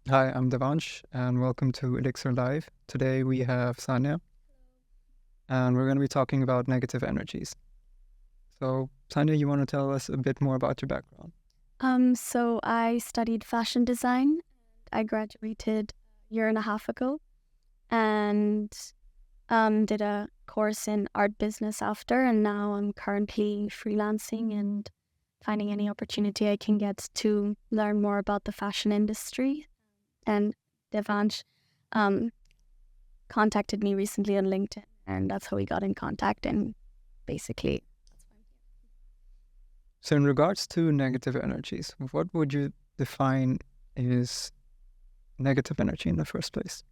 Hi, I'm Devansh, and welcome to Elixir Live. Today we have Sanya, and we're going to be talking about negative energies. So, Sanya, you want to tell us a bit more about your background? So I studied fashion design. I graduated a year and a half ago and did a course in art business after. And now I'm currently freelancing and finding any opportunity I can get to learn more about the fashion industry. And Devansh um, contacted me recently on LinkedIn, and that's how we got in contact. And basically, that's why I'm here. So, in regards to negative energies, what would you define is negative energy in the first place?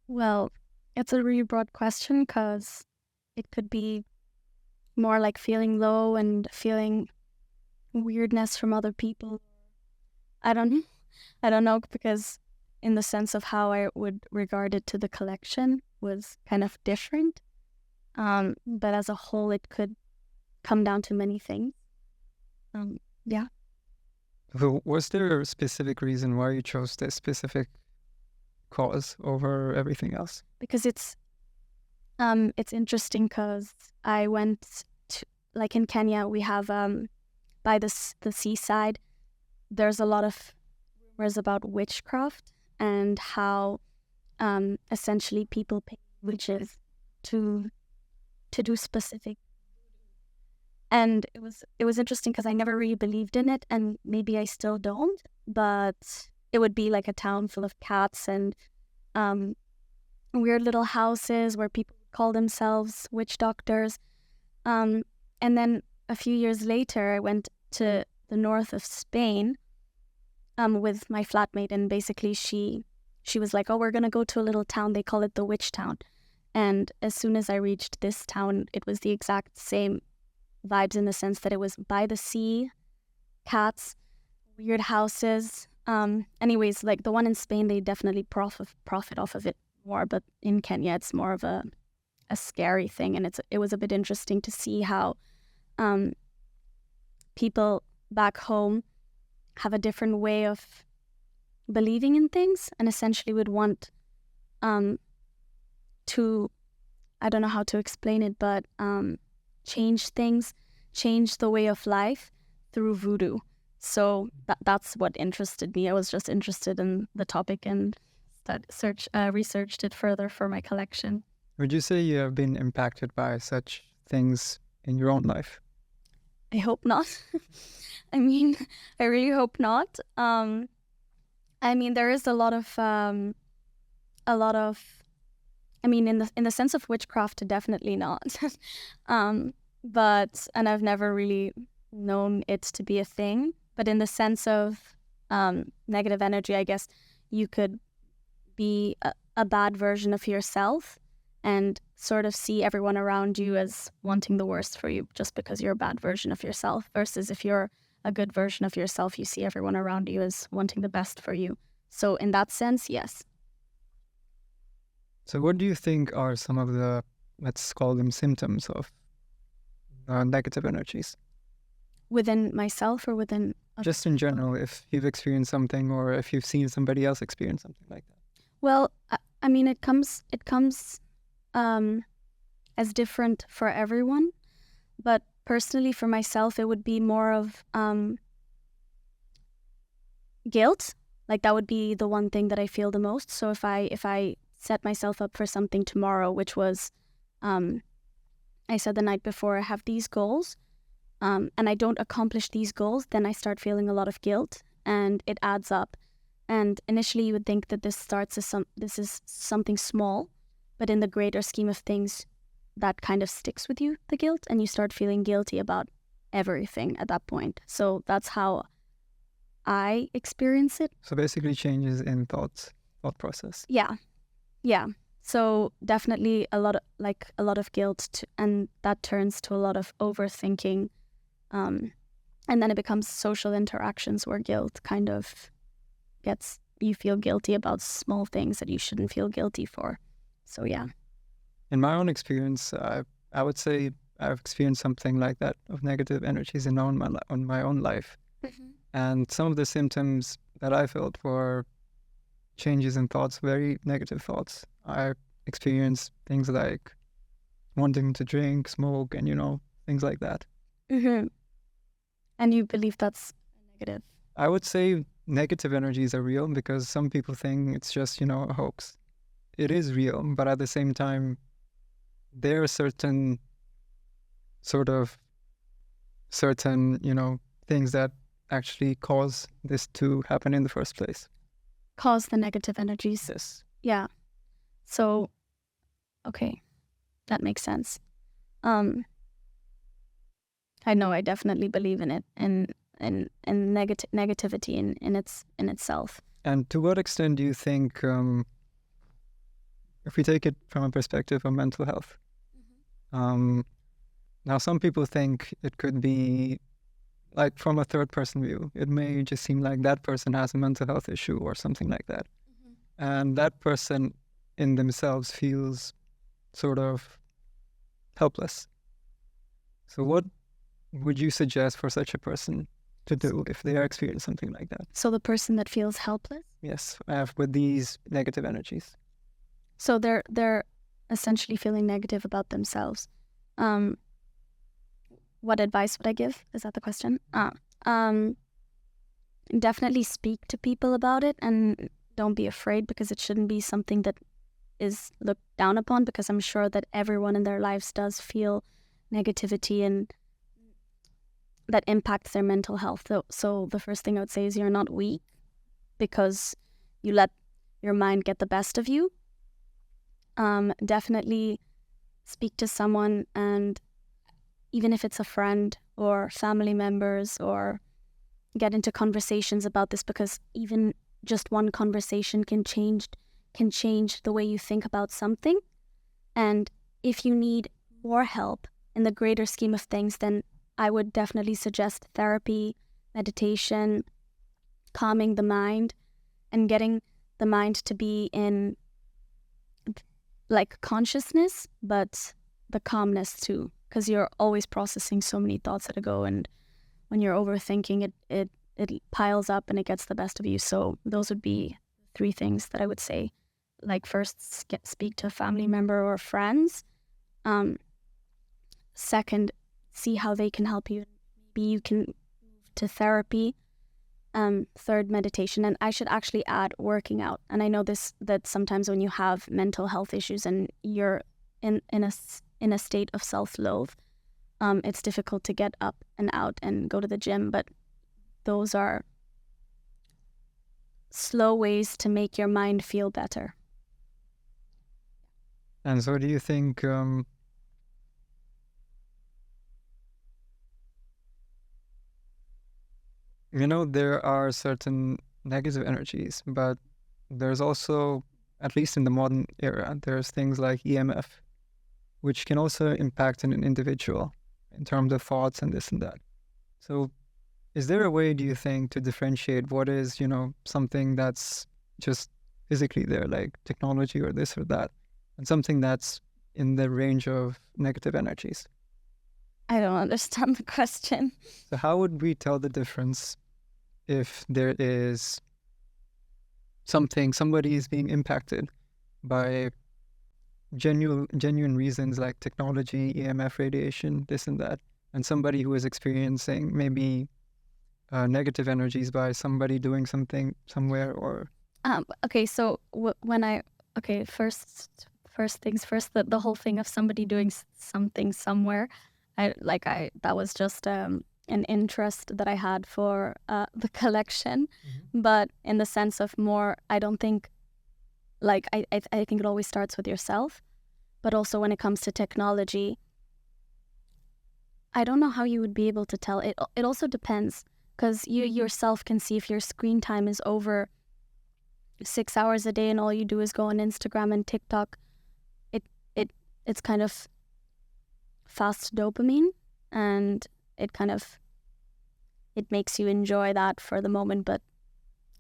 Well, it's a really broad question because it could be more like feeling low and feeling weirdness from other people. I don't I don't know because in the sense of how I would regard it to the collection was kind of different. But as a whole it could come down to many things. Yeah. So, was there a specific reason why you chose this specific cause over everything else? Because it's interesting because I went to, like in Kenya we have by the seaside there's a lot of rumors about witchcraft and how essentially people pay witches to do specific. And it was interesting because I never really believed in it, and maybe I still don't. But it would be like a town full of cats and um, weird little houses where people call themselves witch doctors. And then a few years later, I went to the north of Spain with my flatmate, and basically she was like, "Oh, we're gonna go to a little town. They call it the Witch Town." And as soon as I reached this town, it was the exact same vibes in the sense that it was by the sea, cats, weird houses. Anyways, like the one in Spain, they definitely profit off of it more, but in Kenya, it's more of a scary thing, and it was a bit interesting to see how um, people back home have a different way of believing in things, and essentially would want to, I don't know how to explain it, but change things, change the way of life through voodoo. So that's what interested me. I was just interested in the topic and researched it further for my collection. Would you say you have been impacted by such things in your own life? I hope not. I mean, I really hope not. I mean, there is a lot of. I mean, in the sense of witchcraft, definitely not. But and I've never really known it to be a thing. But in the sense of negative energy, I guess you could be a bad version of yourself and sort of see everyone around you as wanting the worst for you just because you're a bad version of yourself, versus if you're a good version of yourself, you see everyone around you as wanting the best for you. So in that sense, yes. So, what do you think are some of the, let's call them symptoms of negative energies? Within myself or within Just in general, if you've experienced something or if you've seen somebody else experience something like that. well, I mean, it comes as different for everyone, but personally for myself, it would be more of guilt. Like that would be the one thing that I feel the most. So if I set myself up for something tomorrow, which was, I said the night before, I have these goals, and I don't accomplish these goals, then I start feeling a lot of guilt, and it adds up. And initially, you would think that this is something small, but in the greater scheme of things, that kind of sticks with you, the guilt, and you start feeling guilty about everything at that point. So that's how I experience it. So, basically, changes in thought process. Yeah, yeah. So definitely a lot of guilt, and that turns to a lot of overthinking, and then it becomes social interactions where guilt kind of gets you feel guilty about small things that you shouldn't feel guilty for. So yeah. In my own experience, I would say I've experienced something like that of negative energies in on my own life. Mm-hmm. And some of the symptoms that I felt were changes in thoughts, very negative thoughts. I experienced things like wanting to drink, smoke, and things like that. Mm-hmm. And you believe that's negative? I would say negative energies are real because some people think it's just, a hoax. It is real, but at the same time, there are certain things that actually cause this to happen in the first place. Cause the negative energies. Yes. Yeah. So, okay, that makes sense. I know I definitely believe in it and negativity in itself. And to what extent do you think, if we take it from a perspective of mental health, now some people think it could be like from a third person view. It may just seem like that person has a mental health issue or something like that. And that person in themselves feels sort of helpless. So what would you suggest for such a person to do if they are experiencing something like that? So the person that feels helpless? Yes, with these negative energies. So they're essentially feeling negative about themselves. What advice would I give? Is that the question? Definitely speak to people about it and don't be afraid, because it shouldn't be something that is looked down upon, because I'm sure that everyone in their lives does feel negativity and that impacts their mental health. So the first thing I would say is you're not weak because you let your mind get the best of you. Definitely speak to someone, and even if it's a friend or family members, or get into conversations about this, because even just one conversation can change the way you think about something. And if you need more help in the greater scheme of things, then I would definitely suggest therapy, meditation, calming the mind, and getting the mind to be in like consciousness, but the calmness too, because you're always processing so many thoughts at a go, and when you're overthinking, it piles up and it gets the best of you. So those would be 3 things that I would say. Like, first, speak to a family member or friends. Second, see how they can help you. Maybe you can move to therapy. Third, meditation. And I should actually add working out. And I know that sometimes when you have mental health issues and you're in a state of self-loathe, it's difficult to get up and out and go to the gym. But those are slow ways to make your mind feel better. And so do you think there are certain negative energies, but there's also, at least in the modern era, there's things like EMF, which can also impact an individual in terms of thoughts and this and that. So is there a way, do you think, to differentiate what is, something that's just physically there, like technology or this or that, and something that's in the range of negative energies? I don't understand the question. So how would we tell the difference if there is somebody is being impacted by genuine reasons like technology, EMF radiation, this and that, and somebody who is experiencing maybe negative energies by somebody doing something somewhere or... Okay, so first things first, the whole thing of somebody doing something somewhere, that was just an interest that I had for the collection. But in the sense of more, I don't think, I think it always starts with yourself. But also when it comes to technology, I don't know how you would be able to tell. It also depends, because you yourself can see if your screen time is over 6 hours a day and all you do is go on Instagram and TikTok. It's kind of fast dopamine, and it makes you enjoy that for the moment, but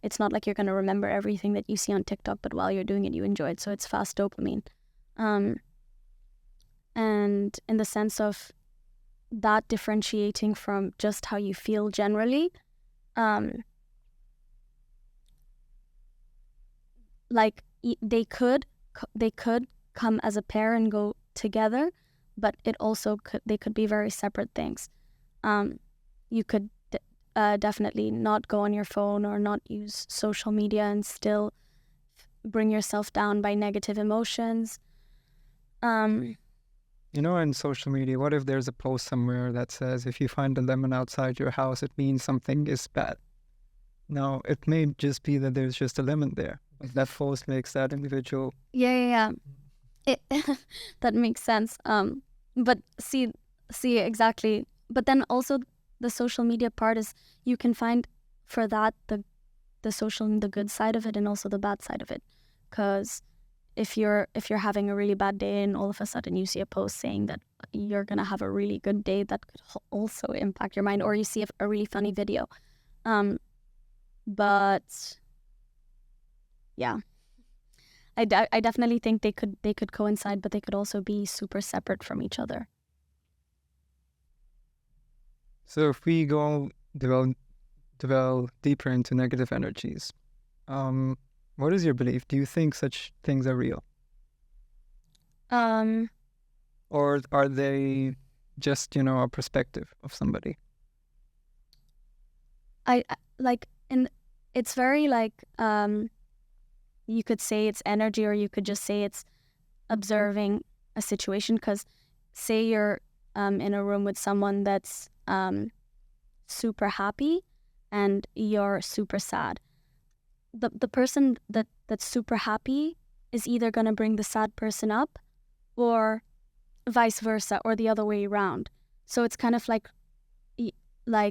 it's not like you're going to remember everything that you see on TikTok, but while you're doing it, you enjoy it. So it's fast dopamine. And in the sense of that differentiating from just how you feel generally, like they could come as a pair and go together, but it also they could be very separate things. You could definitely not go on your phone or not use social media and still bring yourself down by negative emotions. In social media, what if there's a post somewhere that says, if you find a lemon outside your house, it means something is bad? Now, it may just be that there's just a lemon there, but that post makes that individual. Yeah. That makes sense. But see exactly. But then also the social media part is you can find for that the good side of it and also the bad side of it. Because if you're having a really bad day and all of a sudden you see a post saying that you're gonna have a really good day, that could also impact your mind. Or you see a really funny video. But yeah, I definitely think they could coincide, but they could also be super separate from each other. So if we go delve deeper into negative energies, what is your belief? Do you think such things are real? Or are they just, a perspective of somebody? It's very you could say it's energy, or you could just say it's observing a situation. Because say you're in a room with someone that's super happy and you're super sad. The person that's super happy is either going to bring the sad person up, or vice versa, or the other way around. So it's kind of like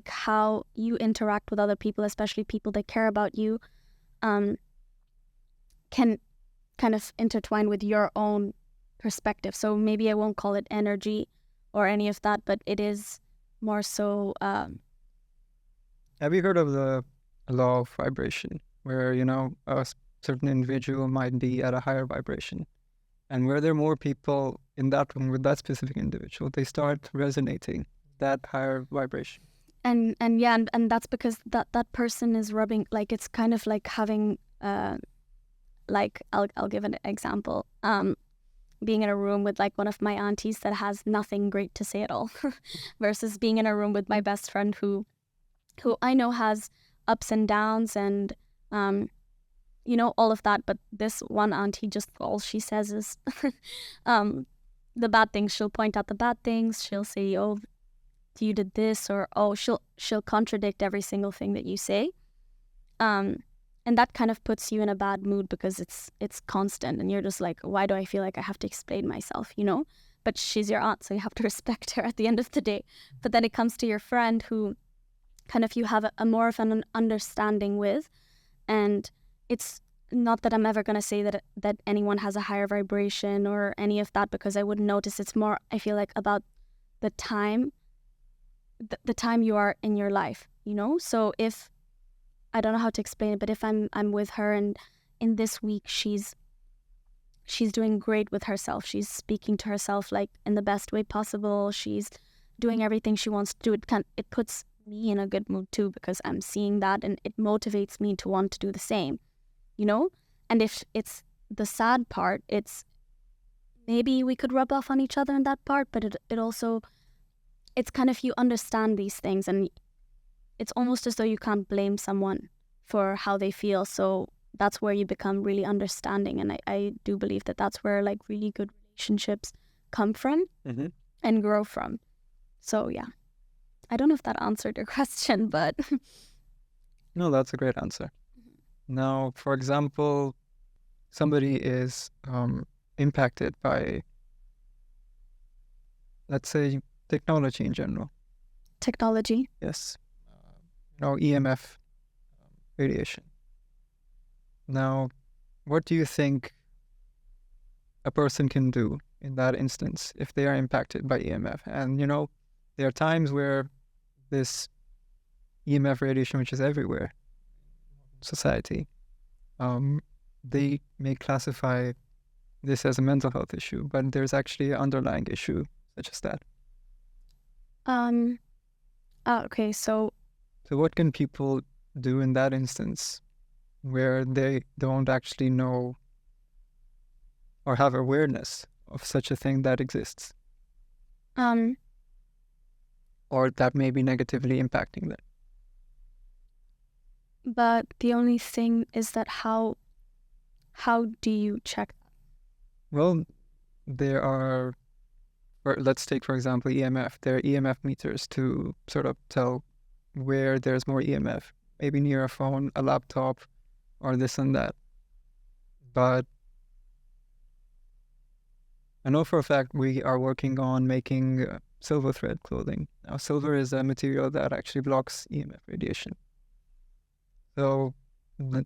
how you interact with other people, especially people that care about you, can kind of intertwine with your own perspective. So maybe I won't call it energy or any of that, but it is more so. Have you heard of the law of vibration, where, a certain individual might be at a higher vibration, and where there are more people in that room with that specific individual, they start resonating that higher vibration. And that's because that person is rubbing, like, it's kind of like having like I'll give an example. Being in a room with like one of my aunties that has nothing great to say at all, versus being in a room with my best friend who I know has ups and downs and all of that. But this one auntie, just all she says is the bad things. She'll point out the bad things. She'll say, "Oh, you did this," or "Oh," she'll contradict every single thing that you say. And that kind of puts you in a bad mood, because it's constant, and you're just like, why do I feel like I have to explain myself, But she's your aunt, so you have to respect her at the end of the day. But then it comes to your friend, who kind of you have a more of an understanding with, and it's not that I'm ever going to say that anyone has a higher vibration or any of that, because I wouldn't notice. It's more, I feel like, about the time you are in your life, So if, I don't know how to explain it, but if I'm with her and in this week she's doing great with herself, she's speaking to herself like in the best way possible, she's doing everything she wants to do, it puts me in a good mood too, because I'm seeing that, and it motivates me to want to do the same, And if it's the sad part, it's maybe we could rub off on each other in that part, but it also, it's kind of, you understand these things, and it's almost as though you can't blame someone for how they feel. So that's where you become really understanding. And I do believe that that's where like really good relationships come from and grow from. So yeah, I don't know if that answered your question, but. No, that's a great answer. Now, for example, somebody is impacted by, let's say, technology in general. Technology? Yes. EMF radiation. Now, what do you think a person can do in that instance if they are impacted by EMF? And, there are times where this EMF radiation, which is everywhere in society, they may classify this as a mental health issue, but there's actually an underlying issue such as that. Okay, so what can people do in that instance where they don't actually know or have awareness of such a thing that exists Um, or that may be negatively impacting them. but the only thing is that how do you check that? Well, there are, let's take for example EMF. There are EMF meters to sort of tell where there's more EMF, maybe near a phone, a laptop, or this and that. But I know for a fact we are working on making silver thread clothing. Now, silver is a material that actually blocks EMF radiation. So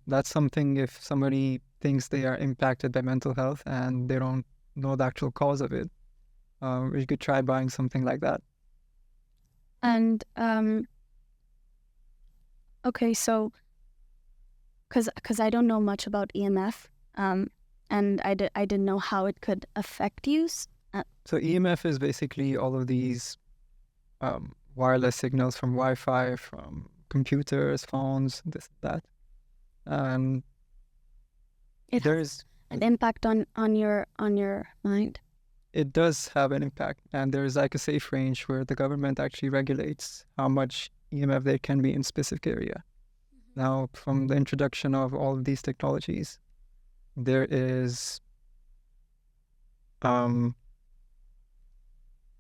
that's something, if somebody thinks they are impacted by mental health and they don't know the actual cause of it, we could try buying something like that. And okay, so because I don't know much about EMF, and I didn't know how it could affect you. So EMF is basically all of these wireless signals from Wi-Fi, from computers, phones, this, that. And It has there's an impact on your mind. it does have an impact, and there's like a safe range where the government actually regulates how much EMF there can be in specific area. Now, from the introduction of all of these technologies, there is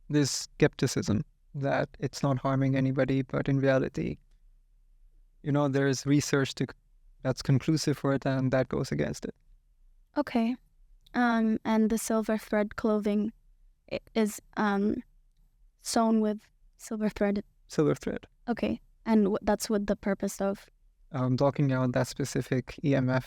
this skepticism that it's not harming anybody, but in reality, there is research that's conclusive for it, and that goes against it. Okay. And the silver thread clothing is sewn with silver thread. Silver thread. Okay. And that's with the purpose of? Blocking out that specific EMF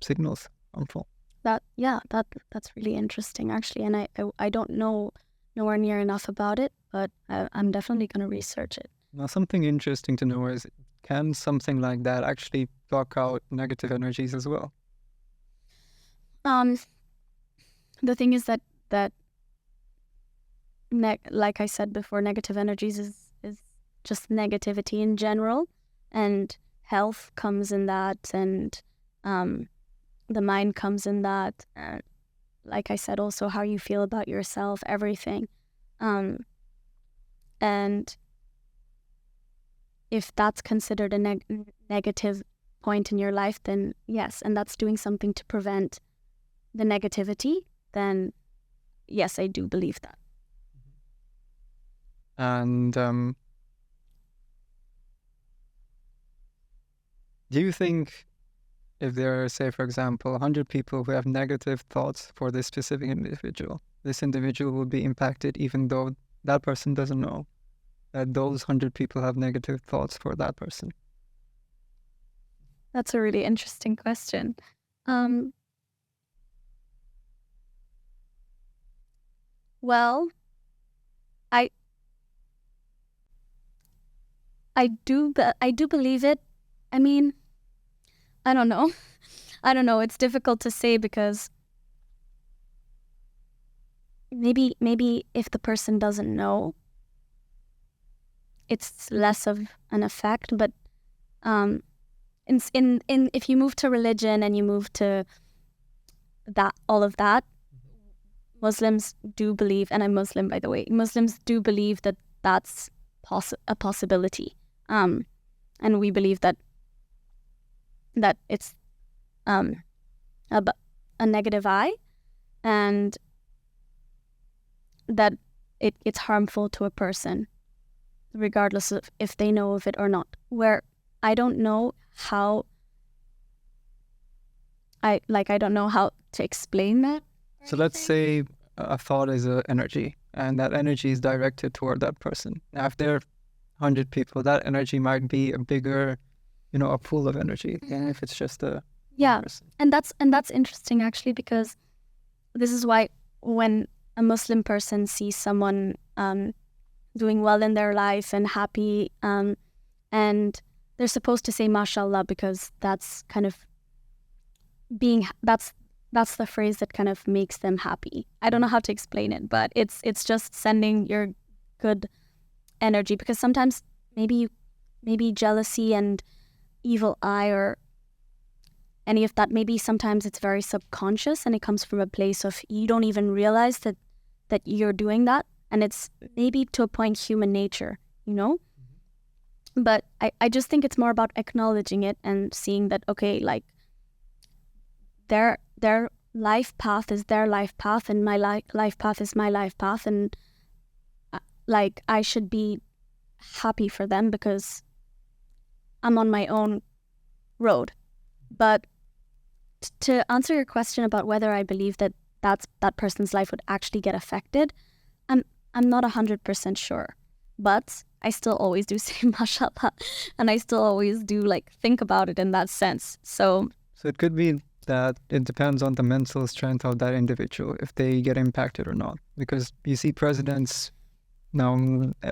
signals harmful. That's really interesting, actually. And I don't know nowhere near enough about it, but I'm definitely going to research it. Now, something interesting to know is, can something like that actually block out negative energies as well? The thing is that like I said before, negative energies is just negativity in general, and health comes in that, and the mind comes in that, and like I said, also how you feel about yourself, everything. And if that's considered a negative point in your life, then yes, and that's doing something to prevent the negativity, then yes, I do believe that. And do you think if there are, say, for example, 100 people who have negative thoughts for this specific individual, this individual will be impacted even though that person doesn't know that those 100 people have negative thoughts for that person? That's a really interesting question. Well, I do believe it. I mean, I don't know. It's difficult to say because maybe if the person doesn't know, it's less of an effect. But in if you move to religion and you move to that, all of that, Muslims do believe, and I'm Muslim, by the way, Muslims do believe that that's a possibility. And we believe that it's a negative eye, and that it's harmful to a person, regardless of if they know of it or not. Where I don't know how I don't know how to explain that. So let's say a thought is an energy, and that energy is directed toward that person. Now, if there are 100 people, that energy might be a bigger, a pool of energy than if it's just a person. And that's interesting, actually, because this is why when a Muslim person sees someone doing well in their life and happy, and they're supposed to say mashallah, because that's kind of that's the phrase that kind of makes them happy. I don't know how to explain it, but it's just sending your good energy, because sometimes maybe jealousy and evil eye, or any of that. Maybe sometimes it's very subconscious and it comes from a place of you don't even realize that you're doing that, and it's maybe to a point human nature, you know. But I just think it's more about acknowledging it and seeing that, okay, like their life path is their life path, and my life path is my life path, and like I should be happy for them because I'm on my own road. But to answer your question about whether I believe that that person's life would actually get affected, I'm not 100% sure. But I still always do say mashallah, and I still always do like think about it in that sense. So it could be that it depends on the mental strength of that individual if they get impacted or not. Because you see presidents now,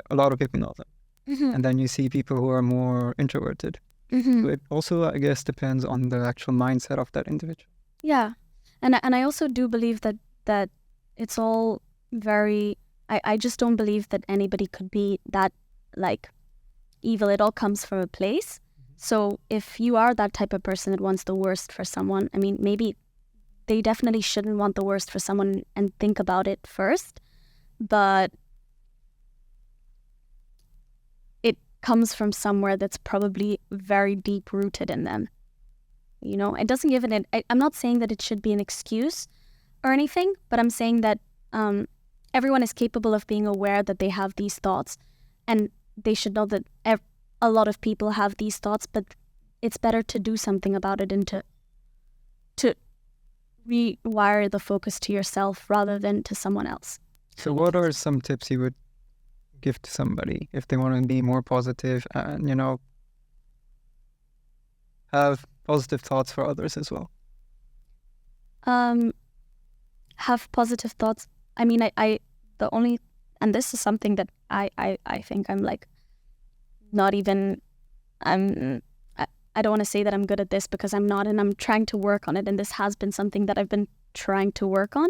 a lot of people know them, and then you see people who are more introverted. So it also, I guess, depends on the actual mindset of that individual. Yeah, and I also do believe that it's all very. I just don't believe that anybody could be that like evil. It all comes from a place. So if you are that type of person that wants the worst for someone, I mean, maybe they definitely shouldn't want the worst for someone and think about it first. But it comes from somewhere that's probably very deep rooted in them. You know, it doesn't give it. I'm not saying that it should be an excuse or anything, but I'm saying that everyone is capable of being aware that they have these thoughts, and they should know that a lot of people have these thoughts, but it's better to do something about it and to rewire the focus to yourself rather than to someone else. So what are some tips you would give to somebody if they want to be more positive and, you know, have positive thoughts for others as well? Have positive thoughts. I mean, and this is something that I think I'm like, not even, I don't want to say that I'm good at this because I'm not, and I'm trying to work on it. And this has been something that I've been trying to work on.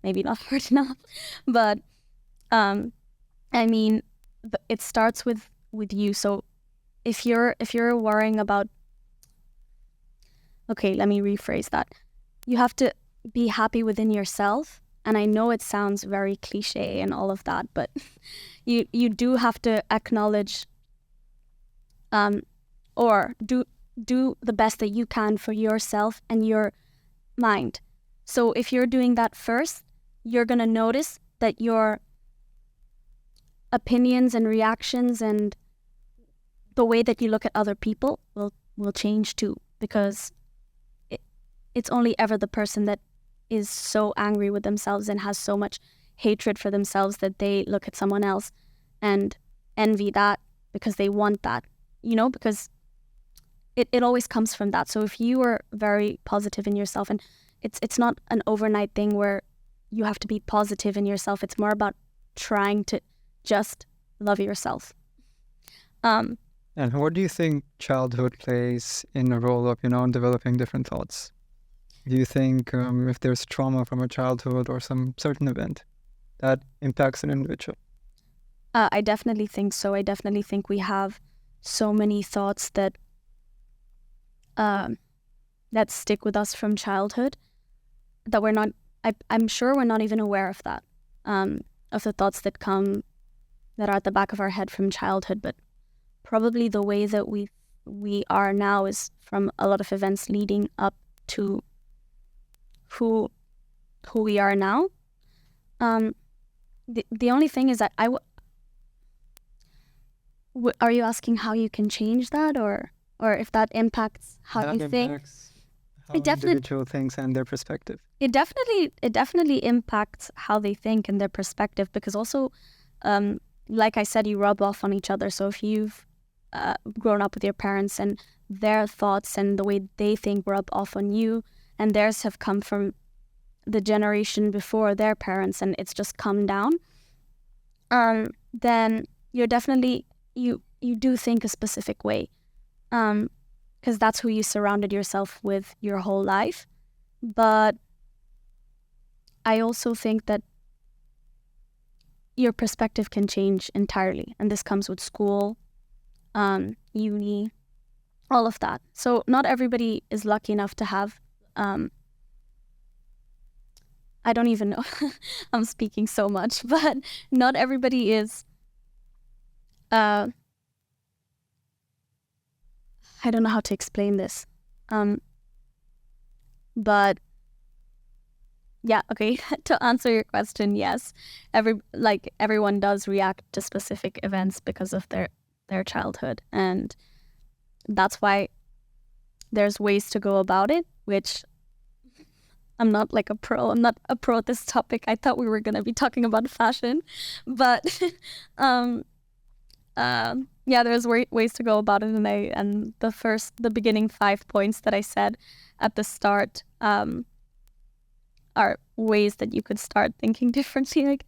Maybe not hard enough, but I mean, it starts with you. So if you're worrying about, okay, let me rephrase that. You have to be happy within yourself. And I know it sounds very cliche and all of that, but you do have to acknowledge or do the best that you can for yourself and your mind. So if you're doing that first, you're going to notice that your opinions and reactions and the way that you look at other people will change too, because it's only ever the person that is so angry with themselves and has so much hatred for themselves that they look at someone else and envy that because they want that, you know, because it always comes from that. So if you are very positive in yourself, and it's not an overnight thing where you have to be positive in yourself, it's more about trying to just love yourself. And what do you think childhood plays in a role of, you know, developing different thoughts? Do you think if there's trauma from a childhood or some certain event that impacts an individual? I definitely think so. I definitely think we have so many thoughts that stick with us from childhood that we're not. I'm sure we're not even aware of that. Of the thoughts that are at the back of our head from childhood, but probably the way that we are now is from a lot of events leading up to who we are now. The only thing is that are you asking how you can change that, or if that impacts how you think? How an individual thinks and their perspective. It definitely impacts how they think and their perspective, because also, like I said, you rub off on each other. So if you've grown up with your parents and their thoughts and the way they think rub off on you, and theirs have come from the generation before their parents, and it's just come down, then you're definitely, you do think a specific way, because that's who you surrounded yourself with your whole life. But I also think that your perspective can change entirely, and this comes with school, uni, all of that. So not everybody is lucky enough to have, I don't even know, I'm speaking so much, but not everybody is, I don't know how to explain this. But yeah, okay, to answer your question, yes, everyone does react to specific events because of their childhood, and that's why there's ways to go about it, which I'm not like a pro. I'm not a pro at this topic. I thought we were going to be talking about fashion, but yeah, there's ways to go about it, and the beginning 5 points that I said at the start are ways that you could start thinking differently, I guess.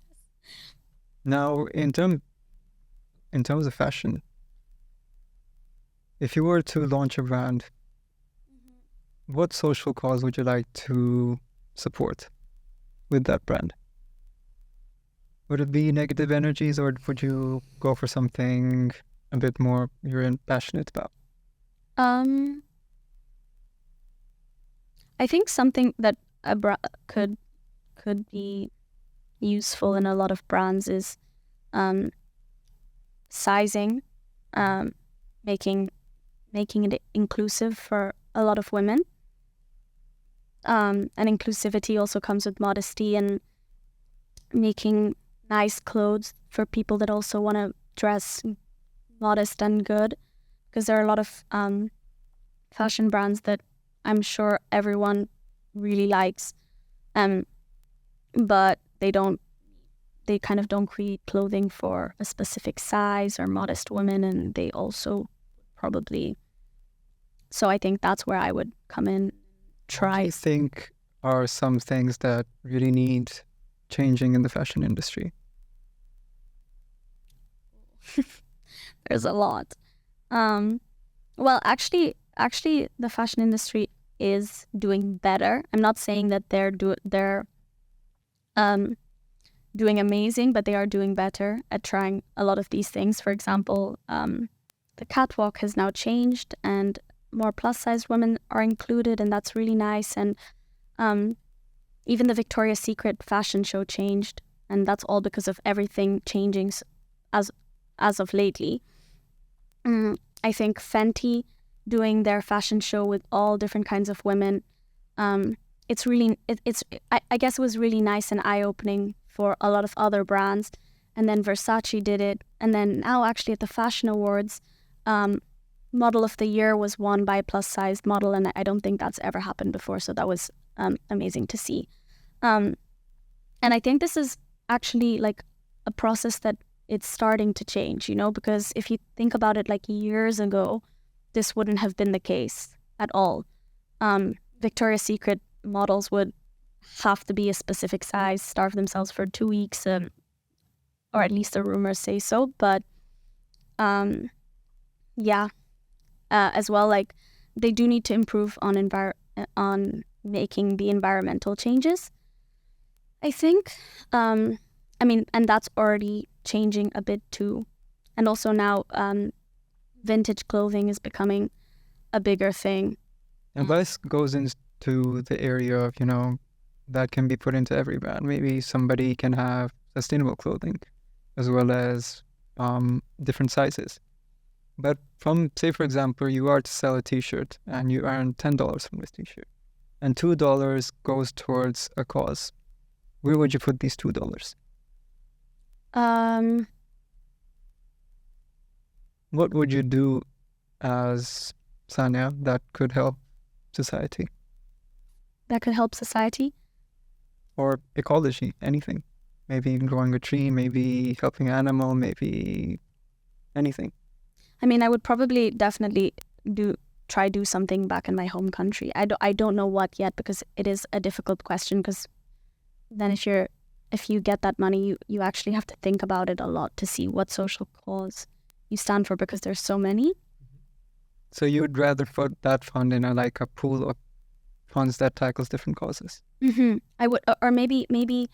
Now, in terms of fashion, if you were to launch a brand, what social cause would you like to support with that brand? Would it be negative energies, or would you go for something a bit more you're passionate about? I think something that could be useful in a lot of brands is sizing, making it inclusive for a lot of women. And inclusivity also comes with modesty and making nice clothes for people that also want to dress modest and good, because there are a lot of fashion brands that I'm sure everyone really likes, but they kind of don't create clothing for a specific size or modest women, and they also probably, so I think that's where I would come in. What do you think are some things that really need changing in the fashion industry? There's a lot. Well, actually, the fashion industry is doing better. I'm not saying that they're doing amazing, but they are doing better at trying a lot of these things. For example, the catwalk has now changed, and more plus-sized women are included, and that's really nice. And even the Victoria's Secret fashion show changed, and that's all because of everything changing as of lately. I think Fenty doing their fashion show with all different kinds of women, it's really, I guess it was really nice and eye-opening for a lot of other brands. And then Versace did it, and then now actually at the Fashion Awards, Model of the Year was won by a plus-sized model, and I don't think that's ever happened before, so that was amazing to see. And I think this is actually like a process that it's starting to change, because if you think about it, like years ago, this wouldn't have been the case at all. Victoria's Secret models would have to be a specific size, starve themselves for 2 weeks, or at least the rumors say so. But yeah, as well, like they do need to improve on making the environmental changes, I think. And that's already changing a bit too. And also now vintage clothing is becoming a bigger thing. And this goes into the area of, that can be put into every brand. Maybe somebody can have sustainable clothing as well as different sizes. But say for example, you are to sell a t-shirt and you earn $10 from this t-shirt, and $2 goes towards a cause. Where would you put these $2? What would you do as Sanya that could help society? That could help society? Or ecology, anything. Maybe growing a tree, maybe helping an animal, maybe anything. I mean, I would probably definitely do something back in my home country. I don't know what yet, because it is a difficult question, because then if you get that money, you actually have to think about it a lot to see what social cause you stand for, because there's so many. So you would rather put that fund in a pool of funds that tackles different causes? Mm-hmm. I would, or maybe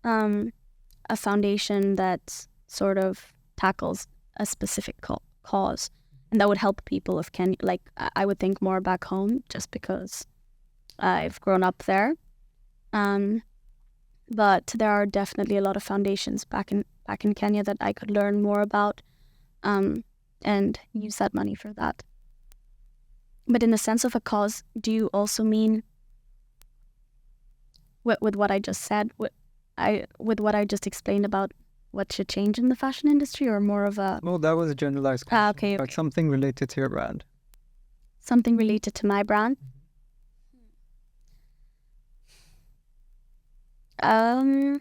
a foundation that sort of tackles a specific cause, And that would help people of Kenya. Like I would think more back home, just because I've grown up there. But there are definitely a lot of foundations back in Kenya that I could learn more about, and use that money for that. But in the sense of a cause, do you also mean with what I just said, with what I just explained about what should change in the fashion industry, or more of a Well, that was a generalized question. okay. Like something related to your brand. Something related to my brand? I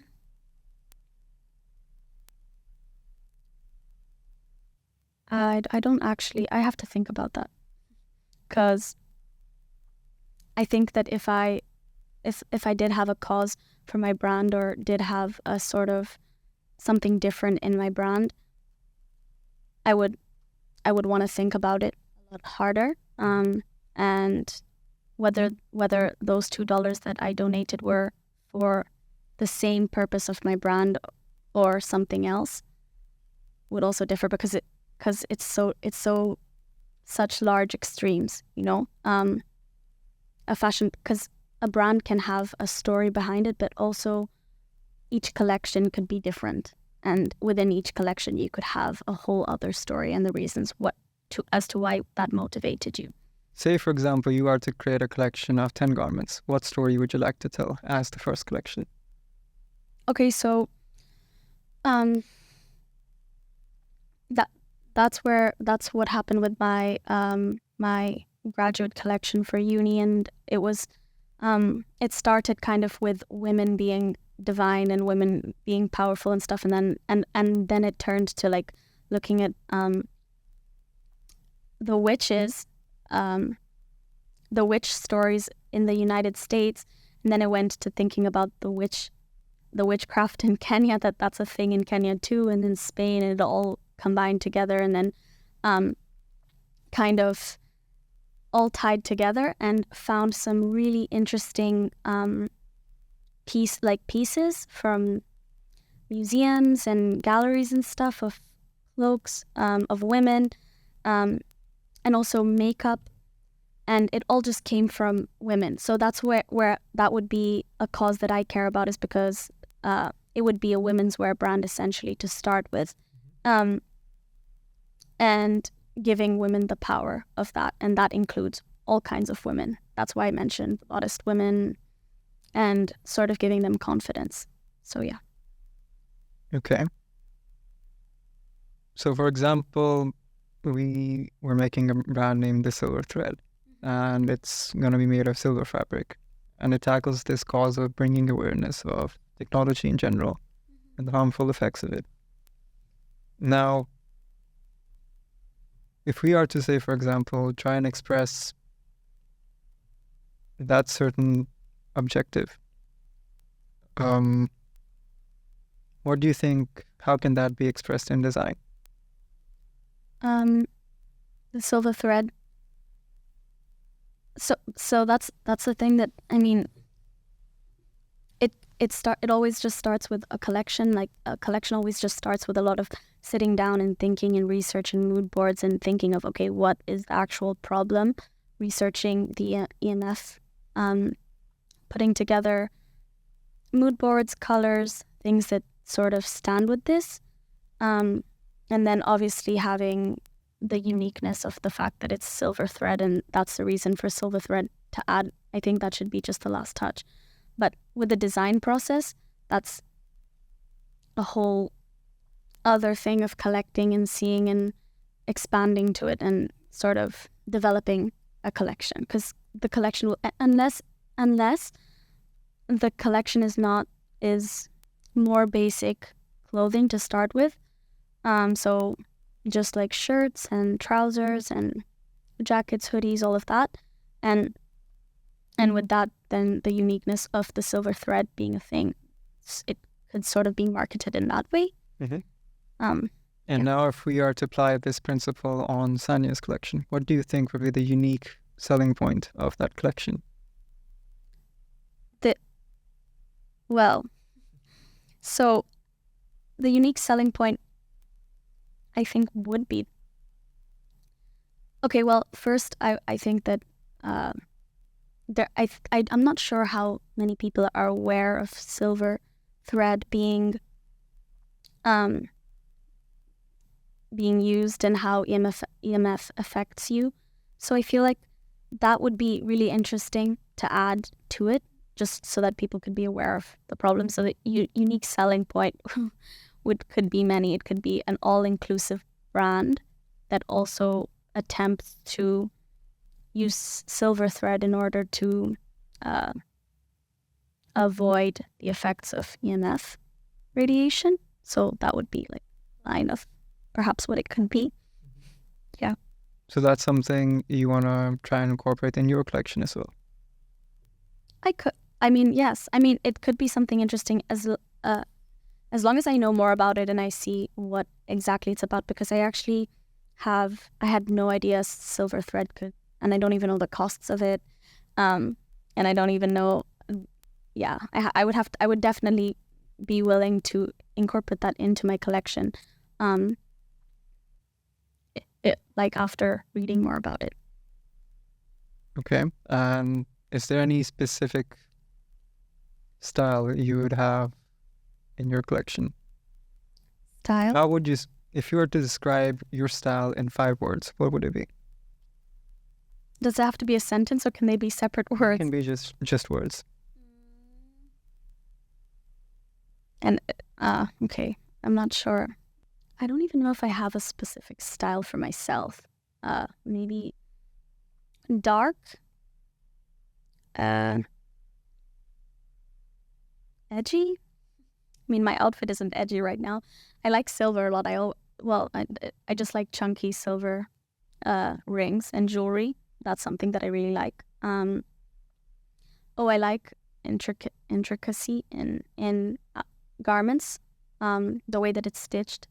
don't actually. I have to think about that, because I think that if I did have a cause for my brand, or did have a sort of something different in my brand, I would want to think about it a lot harder. And whether those $2 that I donated were for the same purpose of my brand or something else would also differ, because it's so such large extremes, you know. A fashion, because a brand can have a story behind it, but also each collection could be different, and within each collection you could have a whole other story and the reasons as to why that motivated you. Say, for example, you are to create a collection of 10 garments. What story would you like to tell as the first collection? Okay, so that's what happened with my my graduate collection for uni, and it was it started kind of with women being divine and women being powerful and stuff, and then it turned to like looking at the witches, the witch stories in the United States, and then it went to thinking about the witchcraft in Kenya, that's a thing in Kenya too, and in Spain, and it all combined together, and then kind of all tied together, and found some really interesting pieces from museums and galleries and stuff of cloaks of women, and also makeup, and it all just came from women. So that's where that would be a cause that I care about, is because it would be a women's wear brand essentially to start with, and giving women the power of that, and that includes all kinds of women. That's why I mentioned modest women, and sort of giving them confidence. So yeah. Okay. So, for example, we were making a brand named The Silver Thread, and it's going to be made of silver fabric, and it tackles this cause of bringing awareness of technology in general and the harmful effects of it. Now, if we are to say, for example, try and express that certain objective, what do you think, how can that be expressed in design? The silver thread. So that's the thing that, I mean, it always just starts with a collection. Like a collection always just starts with a lot of sitting down and thinking and research and mood boards, and thinking of, okay, what is the actual problem? Researching the EMF, putting together mood boards, colors, things that sort of stand with this, and then obviously having the uniqueness of the fact that it's silver thread, and that's the reason for silver thread to add. I think that should be just the last touch. But with the design process, that's a whole other thing of collecting and seeing and expanding to it, and sort of developing a collection, because the collection will, unless the collection is more basic clothing to start with, so just like shirts and trousers and jackets, hoodies, all of that, and with that, then the uniqueness of the silver thread being a thing, it could sort of be marketed in that way. And now, if we are to apply this principle on Sanya's collection, what do you think would be the unique selling point of that collection? So the unique selling point, I think, would be Okay, well, first, I think that I'm not sure how many people are aware of silver thread being used and how EMF affects you. So I feel like that would be really interesting to add to it, just so that people could be aware of the problem. So the unique selling point could be many. It could be an all-inclusive brand that also attempts to use silver thread in order to avoid the effects of EMF radiation. So that would be like a line of perhaps what it could be. Yeah. So that's something you want to try and incorporate in your collection as well? Yes. It could be something interesting as long as I know more about it and I see what exactly it's about, because I had no idea silver thread could, and I don't even know the costs of it. And I don't even know, I would definitely be willing to incorporate that into my collection. Like after reading more about it. Okay. And is there any specific style you would have in your collection? Style? How would you, if you were to describe your style in 5 words, what would it be? Does it have to be a sentence, or can they be separate words? It can be just words. And okay, I'm not sure. I don't even know if I have a specific style for myself. Maybe dark, edgy. My outfit isn't edgy right now. I like silver a lot. I just like chunky silver rings and jewelry. That's something that I really like. I like intricacy in garments. The way that it's stitched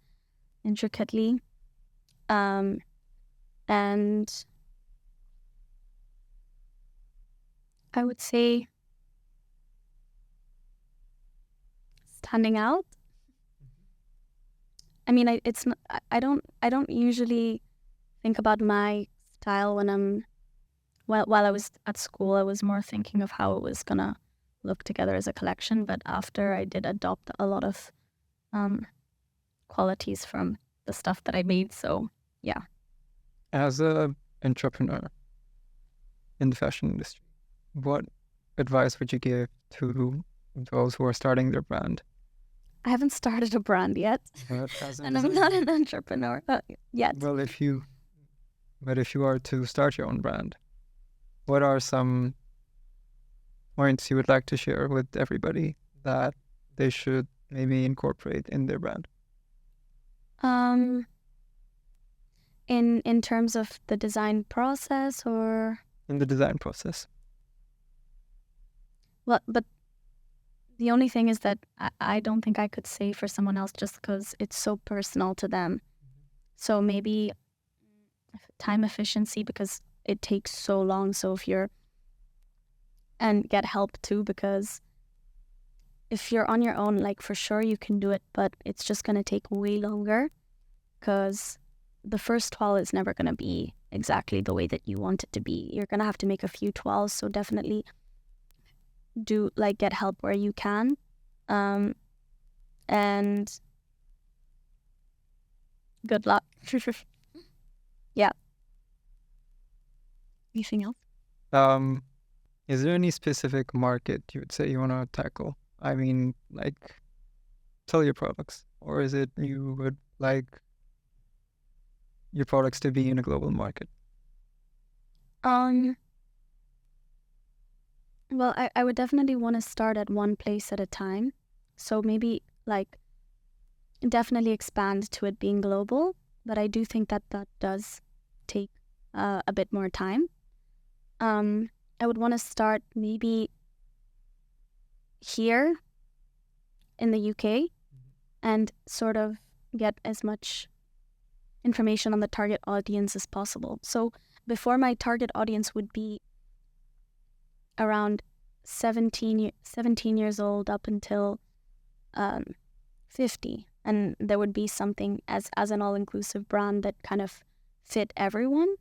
intricately. And I would say standing out. I don't usually think about my style when while I was at school. I was more thinking of how it was gonna look together as a collection, but after, I did adopt a lot of qualities from the stuff that I made. So yeah. As an entrepreneur in the fashion industry, what advice would you give to those who are starting their brand? I haven't started a brand yet, and I'm not an entrepreneur yet. Well, if you are to start your own brand, what are some points you would like to share with everybody that they should maybe incorporate in their brand? In terms of the design process, or in the design process? Well, but the only thing is that I don't think I could say for someone else, just because it's so personal to them. So maybe time efficiency, because it takes so long. So and get help too, because if you're on your own, like, for sure you can do it, but it's just going to take way longer, because the first toile is never going to be exactly the way that you want it to be. You're going to have to make a few toiles. So definitely get help where you can. And good luck. Yeah. Anything else? Is there any specific market you would say you want to tackle? I mean, like, sell your products, or is it you would like your products to be in a global market? Well, I would definitely want to start at one place at a time. So maybe definitely expand to it being global. But I do think that does take a bit more time. I would want to start maybe here in the UK and sort of get as much information on the target audience as possible. So before, my target audience would be around 17 years old up until 50, and there would be something as an all-inclusive brand that kind of fit everyone.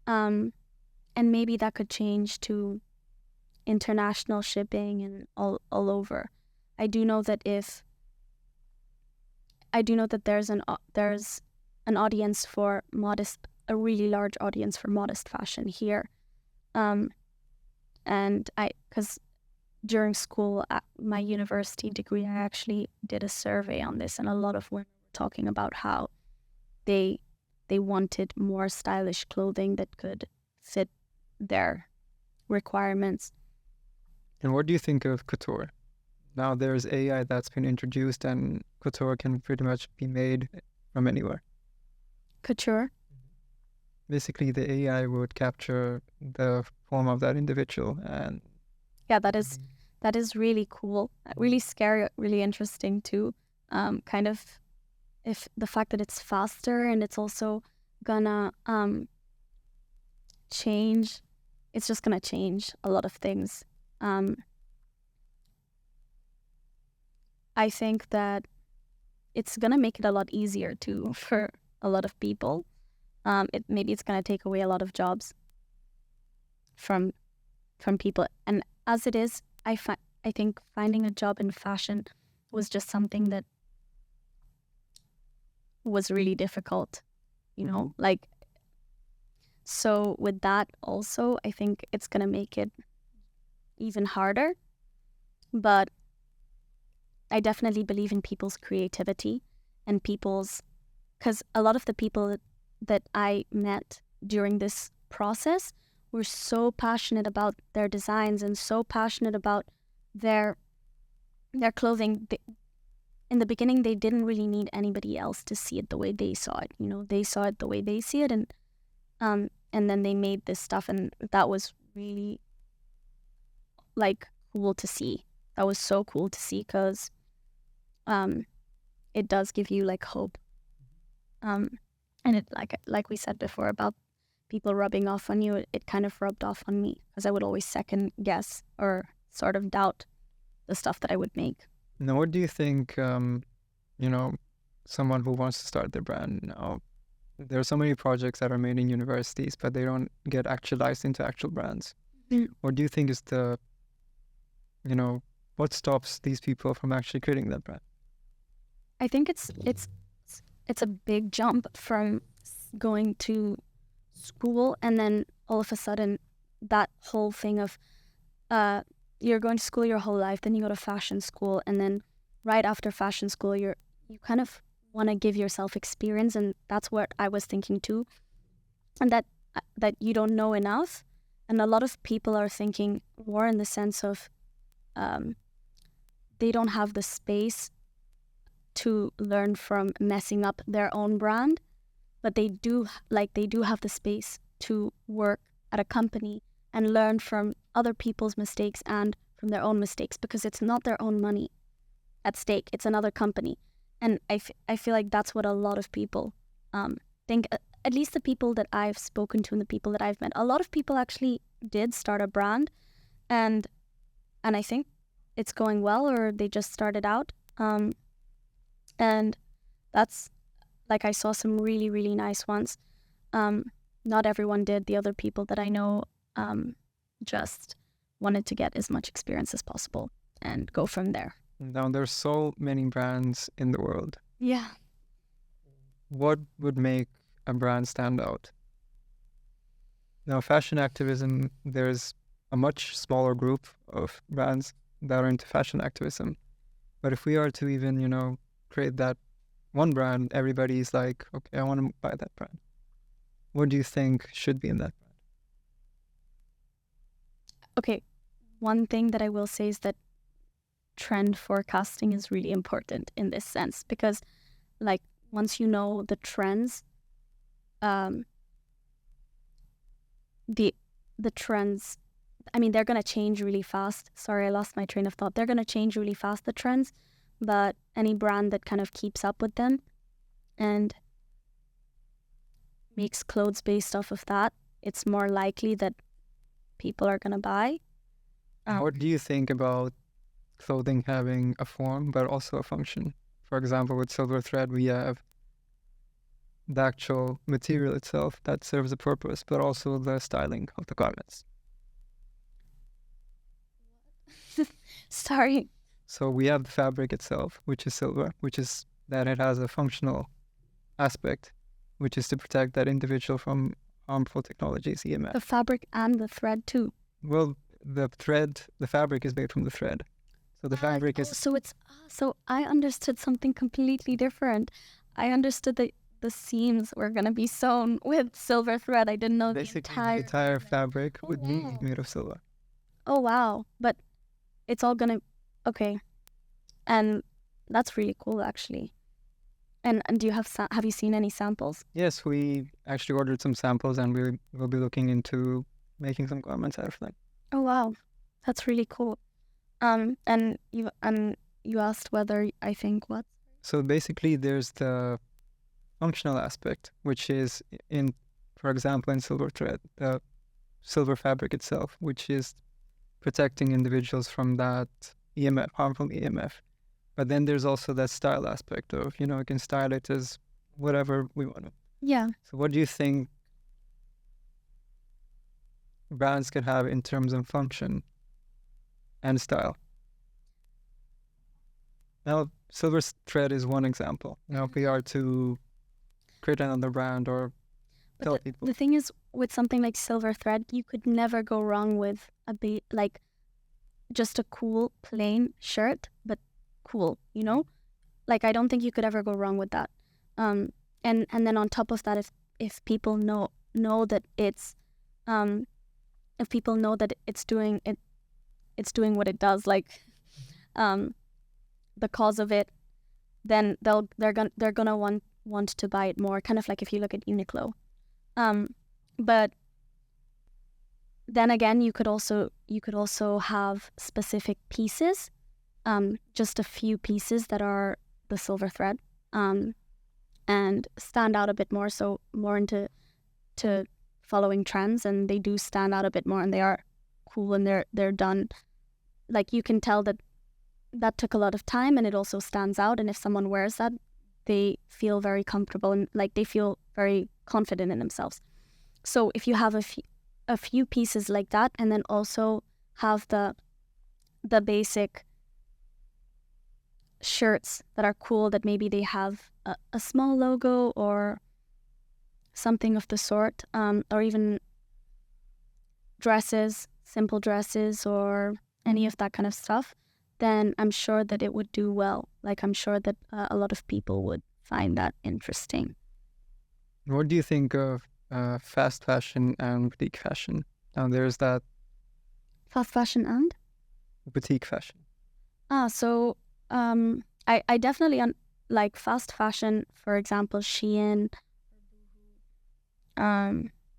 and maybe that could change to international shipping and all over. I do know that there's an audience for a really large audience for modest fashion here. And because during school at my university degree, I actually did a survey on this, and a lot of women were talking about how they wanted more stylish clothing that could fit their requirements. And what do you think of couture? Now there's AI that's been introduced, and couture can pretty much be made from anywhere. Couture? Basically, the AI would capture the form of that individual, and yeah, that is really cool, really scary, really interesting too. Kind of, if the fact that it's faster and it's also gonna change, it's just gonna change a lot of things. I think that it's gonna make it a lot easier too for a lot of people. Maybe it's gonna take away a lot of jobs from people, and as it is, I think finding a job in fashion was just something that was really difficult, like, so with that also, I think it's gonna make it even harder. But I definitely believe in people's creativity and because a lot of the people that I met during this process were so passionate about their designs and so passionate about their clothing. In the beginning, they didn't really need anybody else to see it the way they saw it. They saw it the way they see it, and then they made this stuff, and that was really cool to see. That was so cool to see, because it does give you hope. And it like we said before about people rubbing off on you, it kind of rubbed off on me, because I would always second guess or sort of doubt the stuff that I would make. Now, what do you think, someone who wants to start their brand now, there are so many projects that are made in universities, but they don't get actualized into actual brands. What do you think is what stops these people from actually creating that brand? I think it's a big jump from going to school, and then all of a sudden that whole thing of you're going to school your whole life, then you go to fashion school, and then right after fashion school you kind of want to give yourself experience, and that's what I was thinking too, and that you don't know enough. And a lot of people are thinking more in the sense of they don't have the space to learn from messing up their own brand, but they do have the space to work at a company and learn from other people's mistakes and from their own mistakes, because it's not their own money at stake, it's another company. And I feel like that's what a lot of people think, at least the people that I've spoken to and the people that I've met. A lot of people actually did start a brand, and I think it's going well, or they just started out. And that's, I saw some really, really nice ones. Not everyone did. The other people that I know just wanted to get as much experience as possible and go from there. Now, there's so many brands in the world. Yeah. What would make a brand stand out? Now, fashion activism, there's a much smaller group of brands that are into fashion activism. But if we are to even, create that one brand, everybody's like, okay, I want to buy that brand. What do you think should be in that brand? Okay, one thing that I will say is that trend forecasting is really important in this sense, because once you know the trends, the trends, I mean, they're going to change really fast. Sorry, I lost my train of thought. They're going to change really fast, the trends, but any brand that kind of keeps up with them and makes clothes based off of that, it's more likely that people are going to buy. What do you think about clothing having a form but also a function? For example, with Silver Thread, we have the actual material itself that serves a purpose, but also the styling of the garments. Sorry. So we have the fabric itself, which is silver, which is that it has a functional aspect, which is to protect that individual from harmful technologies, EMF. The fabric and the thread too. Well, the fabric is made from the thread. So the fabric is... So I understood something completely different. I understood that the seams were going to be sewn with silver thread. I didn't know basically the entire fabric Oh, would be wow. made of silver. Oh, wow. But it's all going to... Okay. And that's really cool, actually. And do you have you seen any samples? Yes, we actually ordered some samples, and we will be looking into making some garments out of them. Oh, wow. That's really cool. And you asked whether I think what? So basically, there's the functional aspect, which is for example, in silver thread, the silver fabric itself, which is protecting individuals from that EMF, harmful EMF. But then there's also that style aspect of, you can style it as whatever we want to. Yeah. So what do you think brands could have in terms of function and style? Now, silver thread is one example. Now, if we are to create another brand or tell people. The thing is, with something like silver thread, you could never go wrong with like just a cool plain shirt, but cool, Like, I don't think you could ever go wrong with that. And then on top of that, if people know that it's if people know that it's doing what it does, like the cause of it, then they're gonna want to buy it more. Kind of like if you look at Uniqlo. But then again, you could also have specific pieces, just a few pieces that are the silver thread, and stand out a bit more. So more into following trends, and they do stand out a bit more, and they are cool, and they're done. Like, you can tell that took a lot of time, and it also stands out. And if someone wears that, they feel very comfortable, and like they feel very confident in themselves. So if you have a few pieces like that, and then also have the basic shirts that are cool, that maybe they have a small logo or something of the sort, or even dresses, simple dresses, or any of that kind of stuff, then I'm sure that it would do well. Like, I'm sure that a lot of people would find that interesting. What do you think of fast fashion and boutique fashion? Now, there's that... Fast fashion and? Boutique fashion. So I definitely like fast fashion, for example, Shein,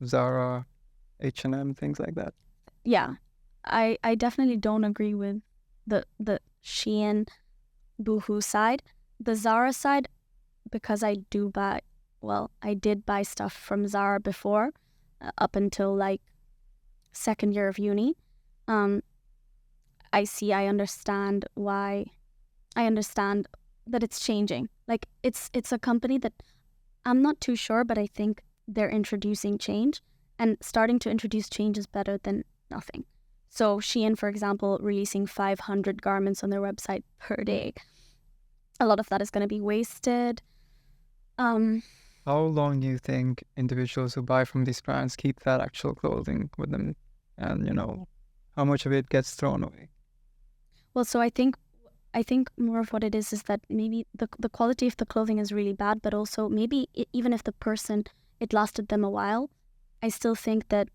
Zara, H&M, things like that. Yeah, I definitely don't agree with the Shein, Boohoo side. The Zara side, because I did buy stuff from Zara before, up until like second year of uni. I understand that it's changing. Like, it's a company that I'm not too sure, but I think they're introducing change, and starting to introduce change is better than nothing. So Shein, for example, releasing 500 garments on their website per day. A lot of that is going to be wasted. How long do you think individuals who buy from these brands keep that actual clothing with them? And, how much of it gets thrown away? Well, so I think more of what it is that maybe the quality of the clothing is really bad, but also maybe even if it lasted them a while, I still think that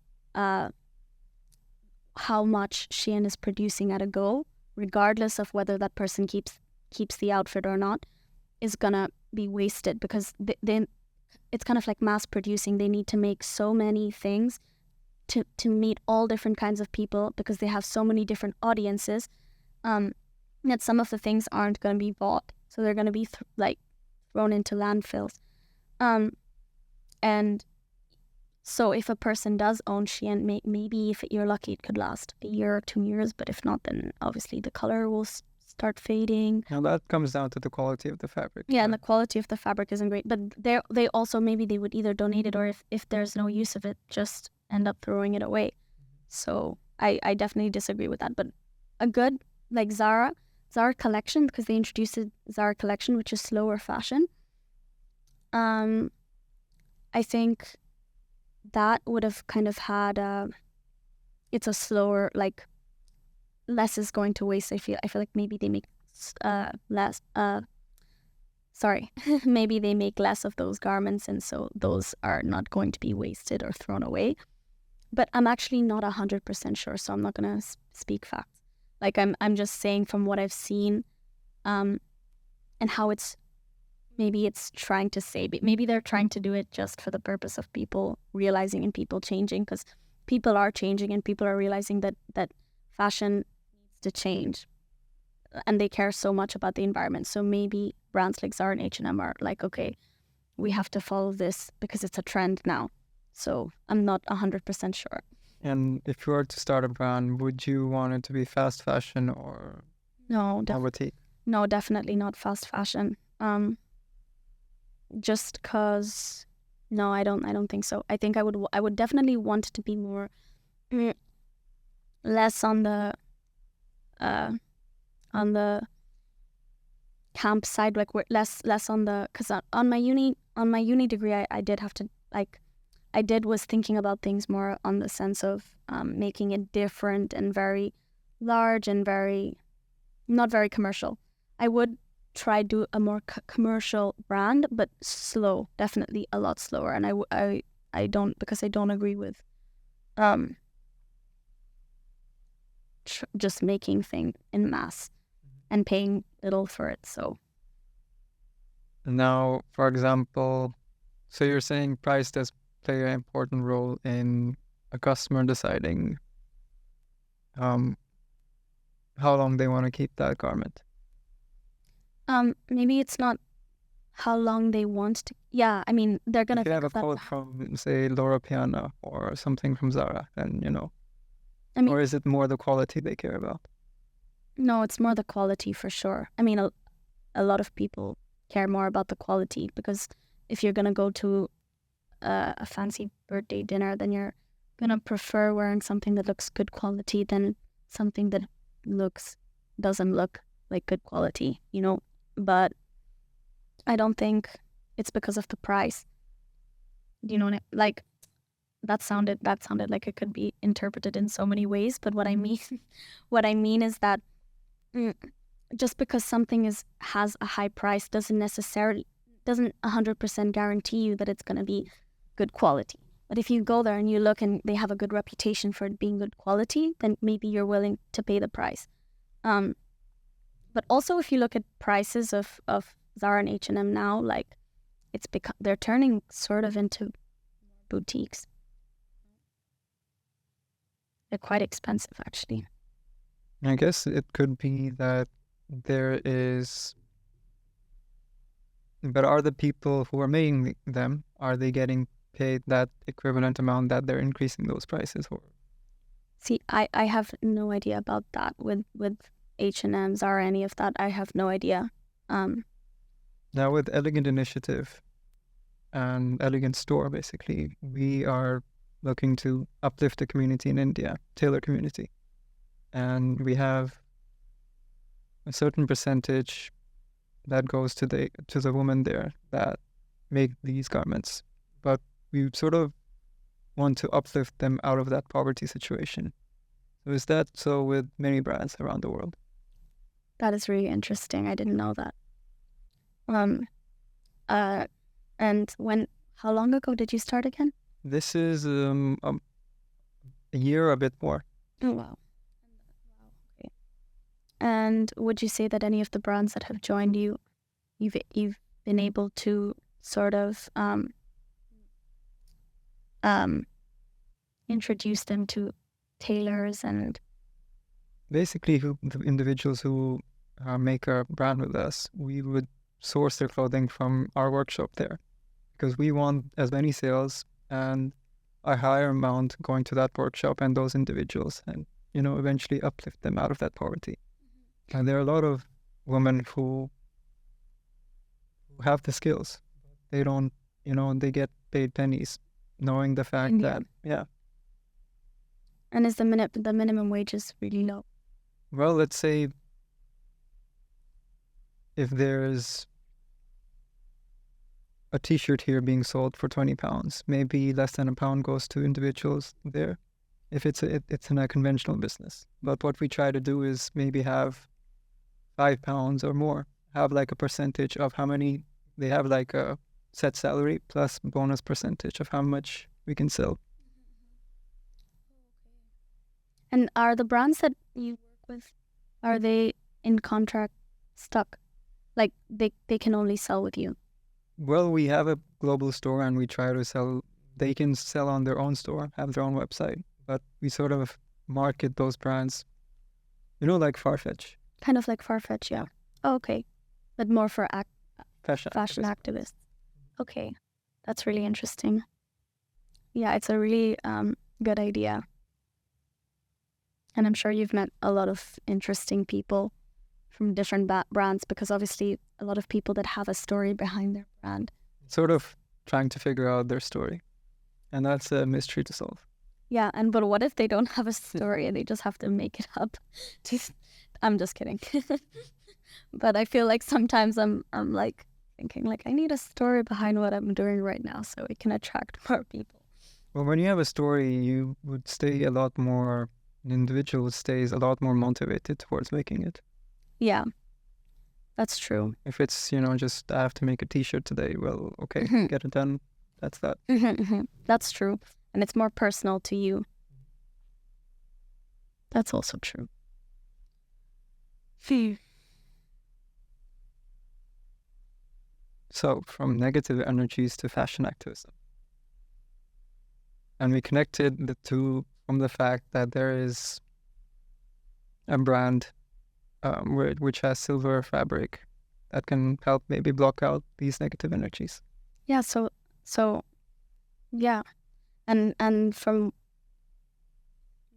how much Shein is producing at a go, regardless of whether that person keeps the outfit or not, is gonna be wasted, because then it's kind of like mass producing. They need to make so many things to meet all different kinds of people, because they have so many different audiences, that some of the things aren't going to be bought, so they're going to be thrown into landfills. And so if a person does own Shein, maybe if you're lucky, it could last a year or 2 years, but if not, then obviously the color will start fading. Now that comes down to the quality of the fabric. Yeah, and the quality of the fabric isn't great. But they also, maybe they would either donate it, or if there's no use of it, just end up throwing it away. So I definitely disagree with that. But a good, like Zara collection, because they introduced a Zara collection, which is slower fashion. I think that would have kind of had it's a slower, like, less is going to waste. I feel like maybe they make less maybe they make less of those garments, and so those are not going to be wasted or thrown away. But I'm actually not 100% sure, so I'm not gonna speak facts. Like, I'm just saying from what I've seen, and how it's trying to say, maybe they're trying to do it just for the purpose of people realizing and people changing, because people are changing and people are realizing that fashion needs to change, and they care so much about the environment. So maybe brands like Zara and H&M are like, okay, we have to follow this because it's a trend now. So I'm not 100% sure. And if you were to start a brand, would you want it to be fast fashion or boutique? No, definitely not fast fashion. Just because, no, I don't think so. I think I would definitely want it to be more, less on the camp side, like less on the, because on my uni degree, I did have to, like, was thinking about things more on the sense of making it different and very large and very not very commercial. I would try do a more commercial brand, but slow, definitely a lot slower. And I don't, because I don't agree with just making things in mass and paying little for it. So now, for example, so you're saying price does play an important role in a customer deciding how long they want to keep that garment. Maybe it's not how long they want to. Yeah, I mean, they're gonna. If you have a quote from, say, Loro Piana or something from Zara, then I mean, or is it more the quality they care about? No, it's more the quality for sure. I mean, a lot of people care more about the quality, because if you're gonna go to a fancy birthday dinner, then you're gonna prefer wearing something that looks good quality than something that doesn't look like good quality, But I don't think it's because of the price. You know what like that sounded like it could be interpreted in so many ways, but what I mean is that just because something has a high price doesn't 100% guarantee you that it's going to be good quality. But if you go there and you look and they have a good reputation for it being good quality, then maybe you're willing to pay the price. But also, if you look at prices of Zara and H&M now, like, they're turning sort of into boutiques. They're quite expensive, actually. I guess it could be that there is, but are the people who are making them, are they getting paid that equivalent amount that they're increasing those prices for? See, I have no idea about that with H&M's or any of that. I have no idea. Now with Elegant Initiative and Elegant Store, basically, we are looking to uplift the community in India, tailor community. And we have a certain percentage that goes to the women there that make these garments. But we sort of want to uplift them out of that poverty situation. So is that so with many brands around the world? That is really interesting. I didn't know that. And how long ago did you start again? This is a year, a bit more. Oh, wow. Okay. And would you say that any of the brands that have joined you, you've been able to sort of introduce them to tailors and basically the individuals who make a brand with us, we would source their clothing from our workshop there, because we want as many sales and a higher amount going to that workshop and those individuals, and eventually uplift them out of that poverty. And there are a lot of women who have the skills. They don't, they get paid pennies, knowing the fact India. that, And is the minimum wage is really low? well, let's say if there's a t-shirt here being sold for £20, maybe less than £1 goes to individuals there, if it's in a conventional business. But what we try to do is maybe have £5 or more, have like a percentage of how many they have, like a set salary plus bonus percentage of how much we can sell. And are the brands that you work with, are they in contract stuck? Like they can only sell with you? Well, we have a global store and we try to sell, they can sell on their own store, have their own website, but we sort of market those brands, like Farfetch. Kind of like Farfetch, yeah. Oh, okay. But more for Fashion activists. Okay. That's really interesting. Yeah, it's a really good idea. And I'm sure you've met a lot of interesting people from different brands, because obviously a lot of people that have a story behind their brand. Sort of trying to figure out their story. And that's a mystery to solve. Yeah, but what if they don't have a story and they just have to make it up? I'm just kidding. But I feel like sometimes I'm like thinking like I need a story behind what I'm doing right now so it can attract more people. Well, when you have a story, you would stay a lot more, an individual stays a lot more motivated towards making it. Yeah, that's true. If it's, just I have to make a t-shirt today, well, okay, get it done. That's that. That's true. And it's more personal to you. That's also true. So, from negative energies to fashion activism. And we connected the two from the fact that there is a brand which has silver fabric that can help maybe block out these negative energies. Yeah, so yeah. And from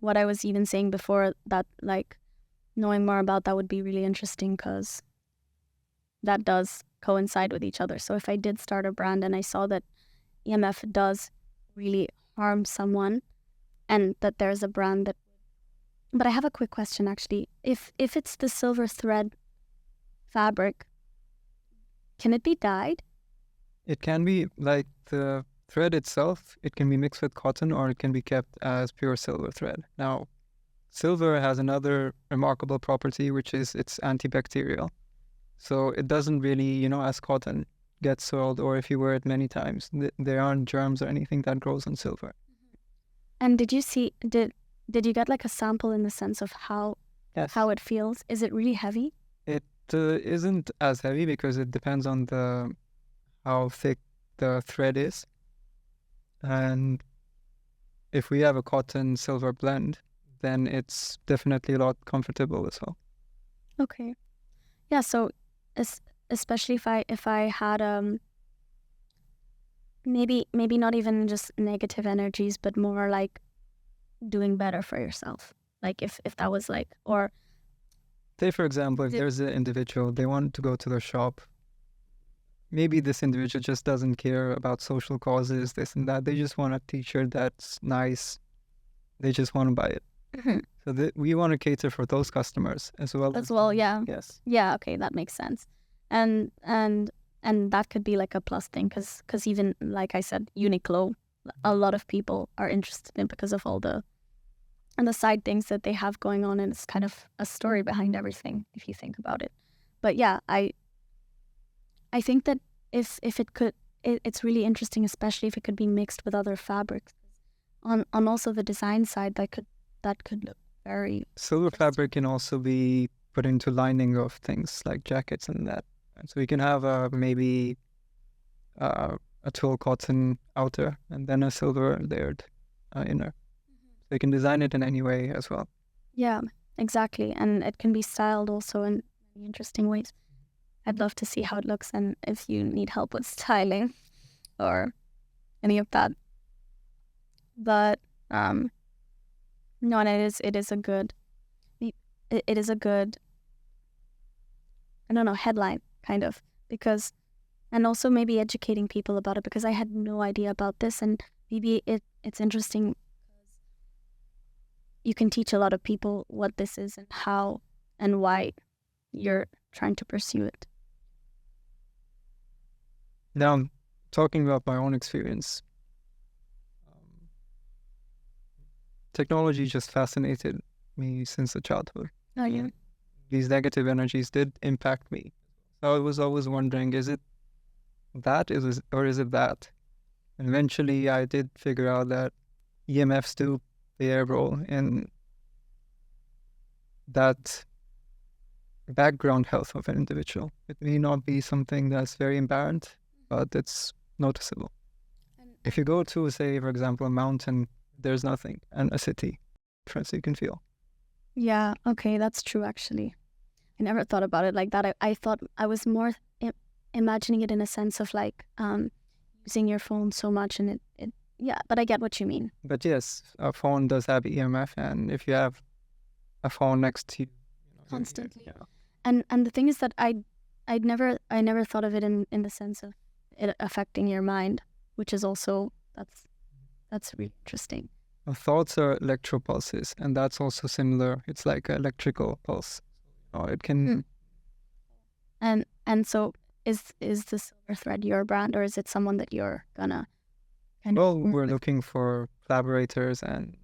what I was even saying before, that like knowing more about that would be really interesting, because that does coincide with each other. So if I did start a brand and I saw that EMF does really harm someone, and that there's a brand that... But I have a quick question actually. If it's the silver thread fabric, can it be dyed? It can be like the thread itself, it can be mixed with cotton or it can be kept as pure silver thread. Now, silver has another remarkable property, which is it's antibacterial. So it doesn't really, as cotton gets soiled or if you wear it many times, there aren't germs or anything that grows on silver. And did you see, did you get like a sample in the sense of how it feels? Is it really heavy? It isn't as heavy because it depends on how thick the thread is. And if we have a cotton silver blend, then it's definitely a lot comfortable as well. Okay. Yeah, so especially if I had maybe not even just negative energies, but more like doing better for yourself. Like if that was like, or say for example, if there's an individual, they want to go to their shop, maybe this individual just doesn't care about social causes, this and that. They just want a t-shirt that's nice. They just want to buy it. So we want to cater for those customers as well. Yeah. Yes. Yeah. Okay, that makes sense. And that could be like a plus thing, because even like I said, Uniqlo, a lot of people are interested in because of all the side things that they have going on, and it's kind of a story behind everything if you think about it. But yeah, I think that if it could, it's really interesting, especially if it could be mixed with other fabrics. On also the design side, that could look very... Silver fabric can also be put into lining of things like jackets and that. And so you can have maybe a twill cotton outer and then a silver layered inner. So you can design it in any way as well. Yeah, exactly. And it can be styled also in many interesting ways. I'd love to see how it looks, and if you need help with styling or any of that. But no, and it is a good I don't know, headline kind of, because, and also maybe educating people about it, because I had no idea about this, and maybe it's interesting. You can teach a lot of people what this is and how and why you're trying to pursue it. Now, talking about my own experience, technology just fascinated me since the childhood. Oh, yeah. These negative energies did impact me. So I was always wondering, is it that, or is it that? And eventually I did figure out that EMFs do play a role in that background health of an individual. It may not be something that's very apparent, but it's noticeable. If you go to, say, for example, a mountain, there's nothing, and a city, difference you can feel. Yeah, okay, that's true actually. I never thought about it like that. I thought I was more imagining it in a sense of like using your phone so much, and it yeah, but I get what you mean. But yes, a phone does have EMF, and if you have a phone next to you, Constantly. yeah. And the thing is that I never thought of it in the sense of it affecting your mind, which is also that's really interesting. Thoughts are electro pulses, and that's also similar. It's like an electrical pulse. It can. And so is the Silver Thread your brand, or is it someone that you're gonna kind Well, of work we're with? looking for collaborators, and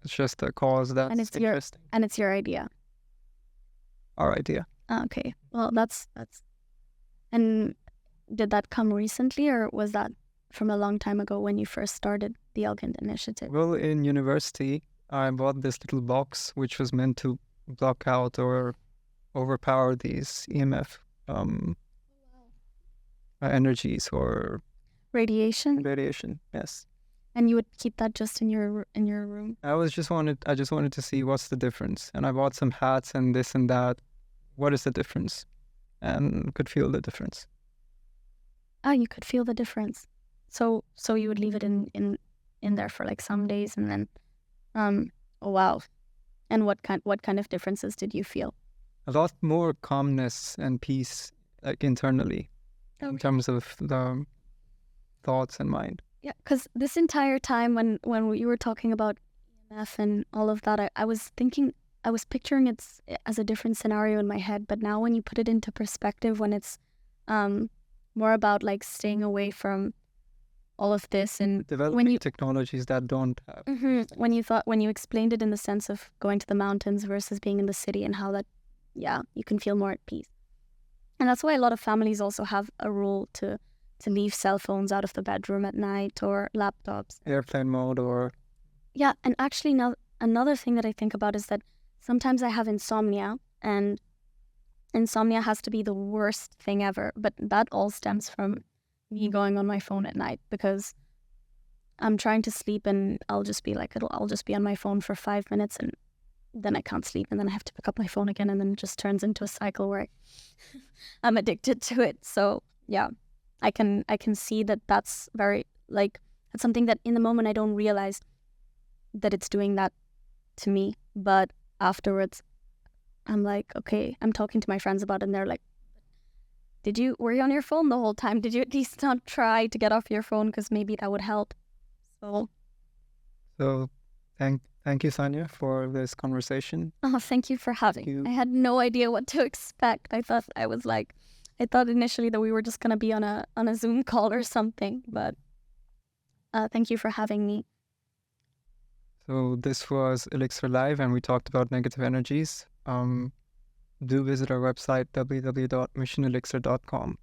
it's just a cause that's And it's interesting. and it's your idea. Our idea. Okay. Well, that's and did that come recently, or was that from a long time ago when you first started the Elkind Initiative? Well, in university, I bought this little box which was meant to block out or overpower these EMF energies or Radiation? radiation. Yes. And you would keep that just in your room? I just wanted to see what's the difference, and I bought some hats and this and that. What is the difference? And could feel the difference. Oh, you could feel the difference. So you would leave it in there for like some days, and then oh wow. And what kind of differences did you feel? A lot more calmness and peace, like internally, in terms of the thoughts and mind. Yeah, because this entire time when you were talking about EMF and all of that, I was picturing it as a different scenario in my head. But now when you put it into perspective, when it's more about like staying away from all of this, and Developing technologies that don't have. when you explained it in the sense of going to the mountains versus being in the city, and how that, yeah, you can feel more at peace. And that's why a lot of families also have a rule to leave cell phones out of the bedroom at night, or laptops. Airplane mode or... Yeah, and actually now another thing that I think about is that sometimes I have insomnia, and insomnia has to be the worst thing ever, but that all stems from me going on my phone at night, because I'm trying to sleep and I'll just be on my phone for 5 minutes, and then I can't sleep, and then I have to pick up my phone again, and then it just turns into a cycle where I'm addicted to it. So yeah, I can see that that's very, like, that's something that in the moment I don't realize that it's doing that to me, but afterwards I'm like, okay, I'm talking to my friends about it, and they're like, were you on your phone the whole time? Did you at least not try to get off your phone, because maybe that would help? So thank you, Sonia, for this conversation. oh, thank you for having me. I had no idea what to expect. I thought initially that we were just gonna be on a Zoom call or something, but thank you for having me. So this was Elixir Live, and we talked about negative energies. Do visit our website, www.missionelixir.com.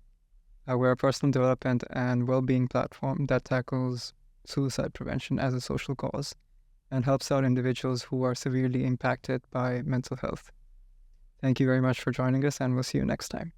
We're a personal development and well-being platform that tackles suicide prevention as a social cause and helps out individuals who are severely impacted by mental health. Thank you very much for joining us, and we'll see you next time.